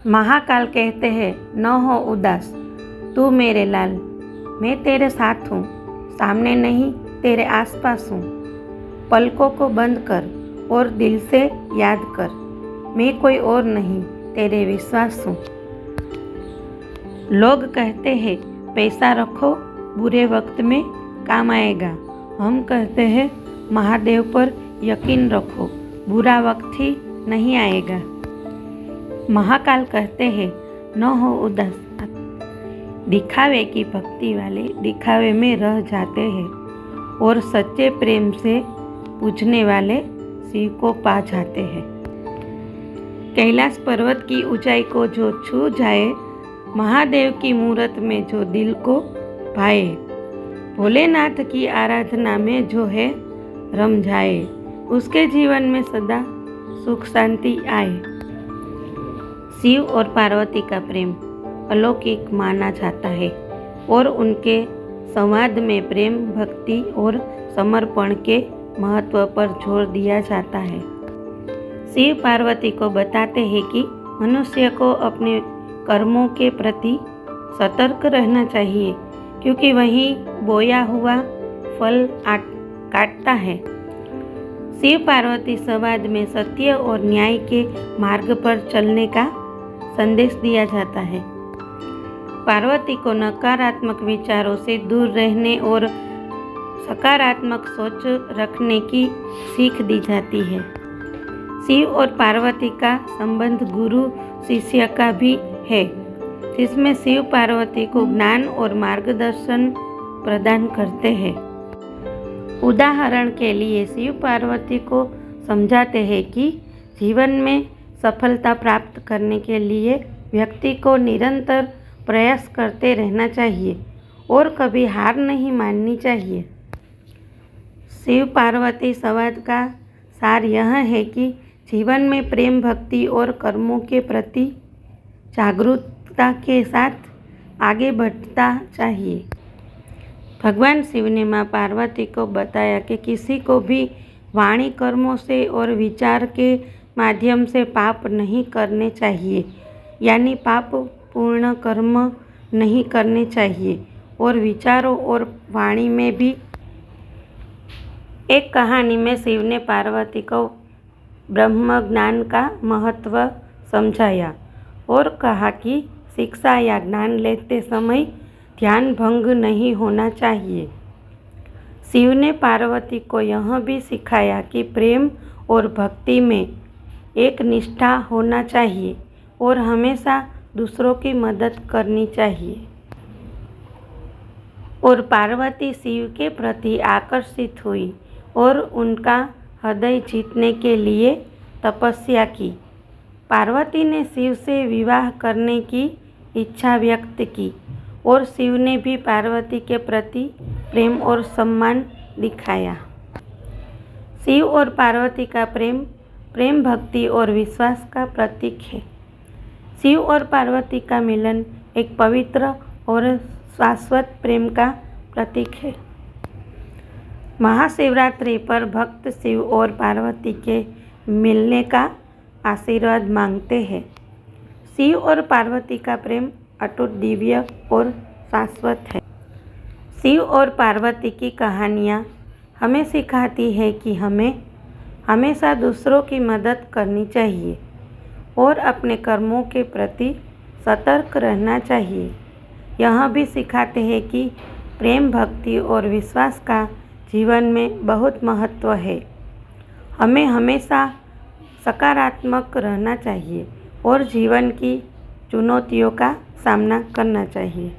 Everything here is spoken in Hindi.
महाकाल कहते हैं, न हो उदास तू मेरे लाल, मैं तेरे साथ हूँ, सामने नहीं तेरे आसपास हूँ। पलकों को बंद कर और दिल से याद कर, मैं कोई और नहीं तेरे विश्वास हूँ। लोग कहते हैं पैसा रखो बुरे वक्त में काम आएगा, हम कहते हैं महादेव पर यकीन रखो, बुरा वक्त ही नहीं आएगा। महाकाल कहते हैं, न हो उदास, दिखावे की भक्ति वाले दिखावे में रह जाते हैं और सच्चे प्रेम से पूजने वाले शिव को पा जाते हैं। कैलाश पर्वत की ऊंचाई को जो छू जाए, महादेव की मूरत में जो दिल को भाए, भोलेनाथ की आराधना में जो है रम जाए, उसके जीवन में सदा सुख शांति आए। शिव और पार्वती का प्रेम अलौकिक माना जाता है और उनके संवाद में प्रेम, भक्ति और समर्पण के महत्व पर जोर दिया जाता है। शिव पार्वती को बताते हैं कि मनुष्य को अपने कर्मों के प्रति सतर्क रहना चाहिए, क्योंकि वही बोया हुआ फल काटता है। शिव पार्वती संवाद में सत्य और न्याय के मार्ग पर चलने का संदेश दिया जाता है। पार्वती को नकारात्मक विचारों से दूर रहने और सकारात्मक सोच रखने की सीख दी जाती है। शिव और पार्वती का संबंध गुरु शिष्य का भी है, जिसमें शिव पार्वती को ज्ञान और मार्गदर्शन प्रदान करते हैं। उदाहरण के लिए शिव पार्वती को समझाते हैं कि जीवन में सफलता प्राप्त करने के लिए व्यक्ति को निरंतर प्रयास करते रहना चाहिए और कभी हार नहीं माननी चाहिए। शिव पार्वती संवाद का सार यह है कि जीवन में प्रेम, भक्ति और कर्मों के प्रति जागरूकता के साथ आगे बढ़ता चाहिए। भगवान शिव ने माँ पार्वती को बताया कि किसी को भी वाणी, कर्मों से और विचार के माध्यम से पाप नहीं करने चाहिए, यानी पाप पूर्ण कर्म नहीं करने चाहिए। और विचारों और वाणी में भी एक कहानी में शिव ने पार्वती को ब्रह्म ज्ञान का महत्व समझाया और कहा कि शिक्षा या ज्ञान लेते समय ध्यान भंग नहीं होना चाहिए। शिव ने पार्वती को यह भी सिखाया कि प्रेम और भक्ति में एक निष्ठा होना चाहिए और हमेशा दूसरों की मदद करनी चाहिए। और पार्वती शिव के प्रति आकर्षित हुई और उनका हृदय जीतने के लिए तपस्या की। पार्वती ने शिव से विवाह करने की इच्छा व्यक्त की और शिव ने भी पार्वती के प्रति प्रेम और सम्मान दिखाया। शिव और पार्वती का प्रेम भक्ति और विश्वास का प्रतीक है। शिव और पार्वती का मिलन एक पवित्र और शाश्वत प्रेम का प्रतीक है। महाशिवरात्रि पर भक्त शिव और पार्वती के मिलने का आशीर्वाद मांगते हैं। शिव और पार्वती का प्रेम अटूट, दिव्य और शाश्वत है। शिव और पार्वती की कहानियाँ हमें सिखाती है कि हमें हमेशा दूसरों की मदद करनी चाहिए और अपने कर्मों के प्रति सतर्क रहना चाहिए। यह भी सिखाते हैं कि प्रेम, भक्ति और विश्वास का जीवन में बहुत महत्व है। हमें हमेशा सकारात्मक रहना चाहिए और जीवन की चुनौतियों का सामना करना चाहिए।